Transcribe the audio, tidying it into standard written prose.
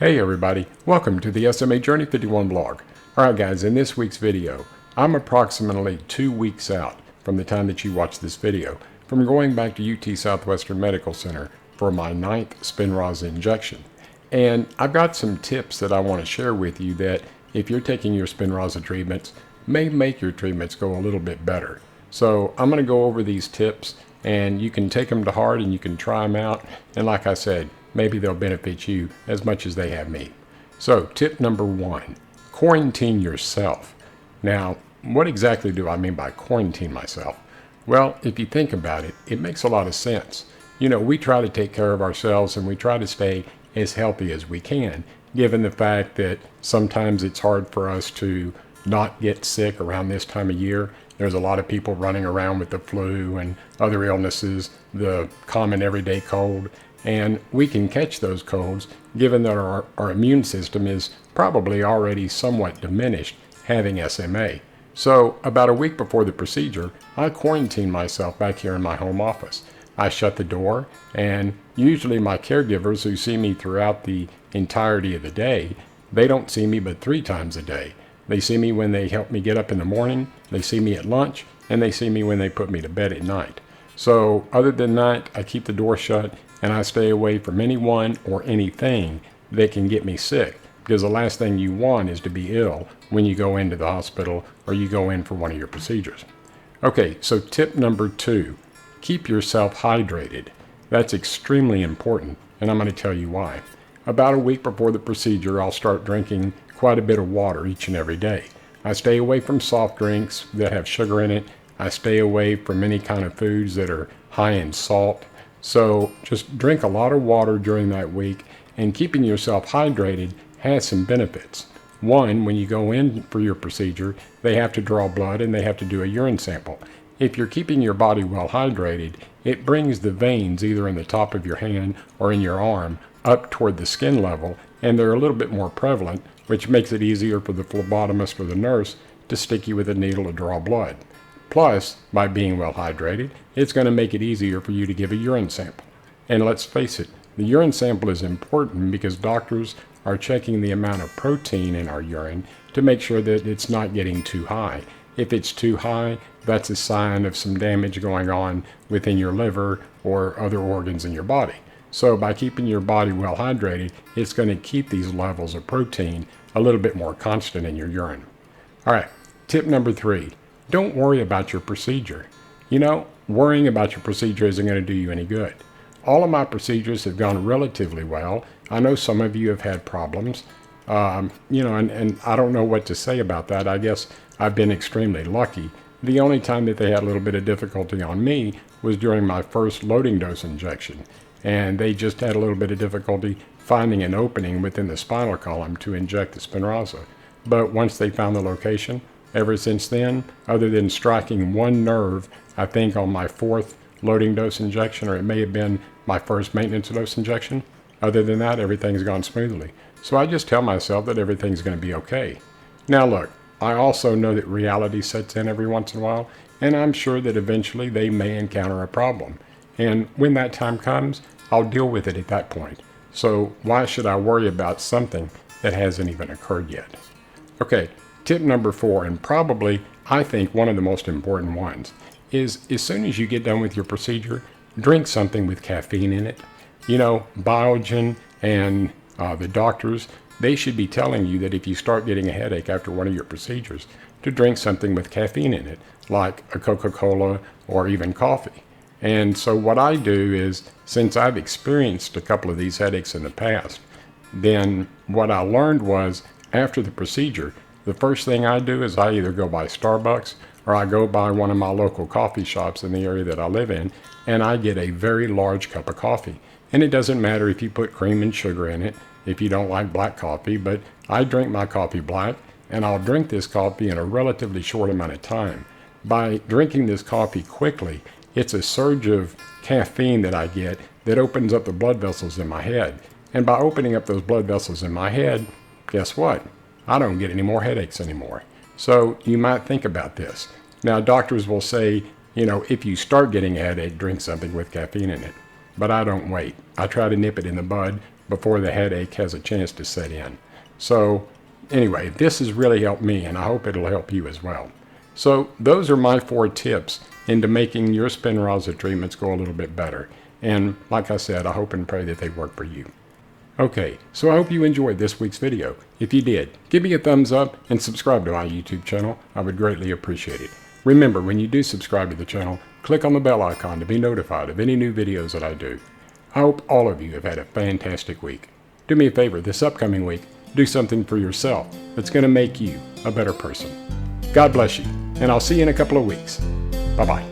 Hey everybody, welcome to the SMA Journey 51 blog. Alright guys, in this week's video, I'm approximately 2 weeks out from the time that you watch this video from going back to UT Southwestern Medical Center for my 9th Spinraza injection. And I've got some tips that I want to share with you that if you're taking your Spinraza treatments, may make your treatments go a little bit better. So I'm going to go over these tips and you can take them to heart and you can try them out. And like I said, maybe they'll benefit you as much as they have me. So tip number 1, quarantine yourself. Now, what exactly do I mean by quarantine myself? Well, if you think about it, it makes a lot of sense. You know, we try to take care of ourselves and we try to stay as healthy as we can, given the fact that sometimes it's hard for us to not get sick around this time of year. There's a lot of people running around with the flu and other illnesses, the common everyday cold, and we can catch those colds given that our immune system is probably already somewhat diminished having SMA. So about a week before the procedure, I quarantined myself back here in my home office. I shut the door, and usually my caregivers who see me throughout the entirety of the day, they don't see me but 3 times a day. They see me when they help me get up in the morning, they see me at lunch, and they see me when they put me to bed at night. So other than that, I keep the door shut and I stay away from anyone or anything that can get me sick, because the last thing you want is to be ill when you go into the hospital or you go in for one of your procedures. Okay, so tip number 2, keep yourself hydrated. That's extremely important, and I'm going to tell you why. About a week before the procedure, I'll start drinking quite a bit of water each and every day. I stay away from soft drinks that have sugar in it. I stay away from any kind of foods that are high in salt. So just drink a lot of water during that week, and keeping yourself hydrated has some benefits. One, when you go in for your procedure, they have to draw blood and they have to do a urine sample. If you're keeping your body well hydrated, it brings the veins either in the top of your hand or in your arm up toward the skin level, and they're a little bit more prevalent, which makes it easier for the phlebotomist or the nurse to stick you with a needle to draw blood. Plus, by being well hydrated, it's going to make it easier for you to give a urine sample. And let's face it, the urine sample is important because doctors are checking the amount of protein in our urine to make sure that it's not getting too high. If it's too high, that's a sign of some damage going on within your liver or other organs in your body. So by keeping your body well hydrated, it's going to keep these levels of protein a little bit more constant in your urine. All right, tip number 3. Don't worry about your procedure. You know, worrying about your procedure isn't going to do you any good. All of my procedures have gone relatively well. I know some of you have had problems, and I don't know what to say about that. I guess I've been extremely lucky. The only time that they had a little bit of difficulty on me was during my first loading dose injection, and they just had a little bit of difficulty finding an opening within the spinal column to inject the Spinraza. But once they found the location, ever since then, other than striking one nerve, I think on my 4th loading dose injection, or it may have been my first maintenance dose injection, other than that, everything's gone smoothly. So I just tell myself that everything's going to be okay. Now look, I also know that reality sets in every once in a while, and I'm sure that eventually they may encounter a problem. And when that time comes, I'll deal with it at that point. So why should I worry about something that hasn't even occurred yet? Okay, tip number 4, and probably I think one of the most important ones, is as soon as you get done with your procedure, drink something with caffeine in it. You know, Biogen and the doctors, they should be telling you that if you start getting a headache after one of your procedures, to drink something with caffeine in it, like a Coca-Cola or even coffee. And so what I do is, since I've experienced a couple of these headaches in the past, then what I learned was after the procedure, the first thing I do is I either go by Starbucks or I go by one of my local coffee shops in the area that I live in, and I get a very large cup of coffee. And it doesn't matter if you put cream and sugar in it, if you don't like black coffee, but I drink my coffee black, and I'll drink this coffee in a relatively short amount of time. By drinking this coffee quickly, it's a surge of caffeine that I get that opens up the blood vessels in my head. And by opening up those blood vessels in my head, guess what? I don't get any more headaches anymore. So you might think about this. Now doctors will say, you know, if you start getting a headache, drink something with caffeine in it. But I don't wait. I try to nip it in the bud before the headache has a chance to set in. So anyway, this has really helped me, and I hope it'll help you as well. So those are my 4 tips into making your Spinraza treatments go a little bit better. And like I said, I hope and pray that they work for you. Okay, so I hope you enjoyed this week's video. If you did, give me a thumbs up and subscribe to my YouTube channel. I would greatly appreciate it. Remember, when you do subscribe to the channel, click on the bell icon to be notified of any new videos that I do. I hope all of you have had a fantastic week. Do me a favor this upcoming week, do something for yourself that's going to make you a better person. God bless you, and I'll see you in a couple of weeks. Bye-bye.